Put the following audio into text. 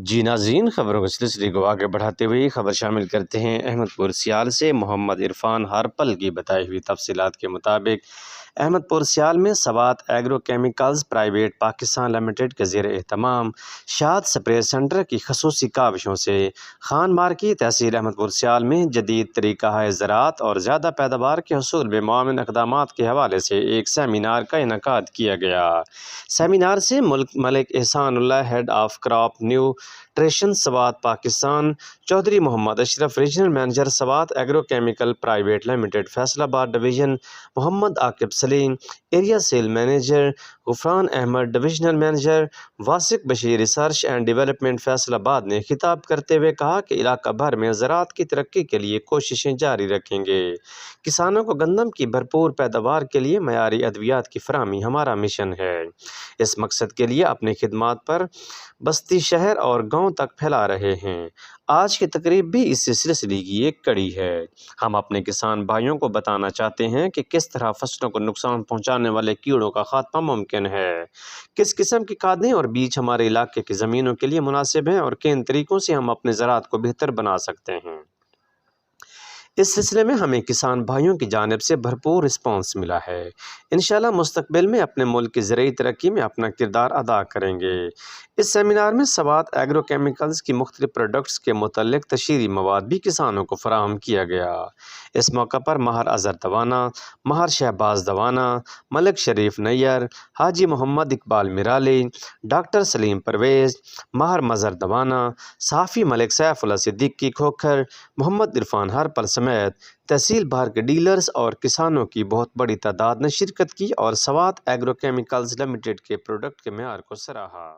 جی ناظرین، خبروں کے سلسلے کو آگے بڑھاتے ہوئے خبر شامل کرتے ہیں احمد پور سیال سے۔ محمد عرفان ہارپل کی بتائی ہوئی تفصیلات کے مطابق احمد پور سیال میں Swat agro chemicals private Pakistan limited کے زیر اہتمام شاد سپرے سنٹر کی خصوصی کاوشوں سے خان مارکی تحصیل احمد پور سیال میں جدید طریقہ زراعت اور زیادہ پیداوار کے حصول میں معاون اقدامات کے حوالے سے ایک سیمینار کا انعقاد کیا گیا۔ سیمینار سے Malik Ehsanullah, head of crop nutrition Swat Pakistan, Chaudhry Muhammad Ashraf regional manager Swat agro chemical private limited Faisalabad division, Muhammad Aqib Saleem area sale manager, Ghufran Ahmad divisional manager, Wasiq Bashir research and development Faisalabad نے خطاب کرتے ہوئے کہا کہ علاقہ بھر میں زراعت کی ترقی کے لیے کوششیں جاری رکھیں گے۔ کسانوں کو گندم کی بھرپور پیداوار کے لیے معیاری ادویات کی فراہمی ہمارا مشن ہے۔ اس مقصد کے لیے اپنی خدمات پر بستی، شہر اور گاؤں تک پھیلا رہے ہیں۔ آج کی تقریب بھی اس سلسلے کی ایک کڑی ہے۔ ہم اپنے کسان بھائیوں کو بتانا چاہتے ہیں کہ کس طرح فصلوں کو نقصان پہنچانے والے کیڑوں کا خاتمہ ممکن ہے، کس قسم کی کھادیں اور بیج ہمارے علاقے کی زمینوں کے لیے مناسب ہیں اور کن طریقوں سے ہم اپنے زراعت کو بہتر بنا سکتے ہیں۔ اس سلسلے میں ہمیں کسان بھائیوں کی جانب سے بھرپور رسپانس ملا ہے۔ انشاءاللہ مستقبل میں اپنے ملک کی زرعی ترقی میں اپنا کردار ادا کریں گے۔ اس سیمینار میں سوات ایگرو کیمیکلز کی مختلف پروڈکٹس کے متعلق تشہیری مواد بھی کسانوں کو فراہم کیا گیا۔ اس موقع پر ماہر اظہر دوانا، ماہر شہباز دوانا، ملک شریف نیر، حاجی محمد اقبال میرالی، ڈاکٹر سلیم پرویز، ماہر مظہر دوانا، صحافی ملک سیف اللہ صدیقی کھوکھر، محمد عرفان ہارپل سمیت تحصیل بھر کے ڈیلرز اور کسانوں کی بہت بڑی تعداد نے شرکت کی اور سوات ایگرو کیمیکلز لمیٹڈ کے پروڈکٹ کے معیار کو سراہا۔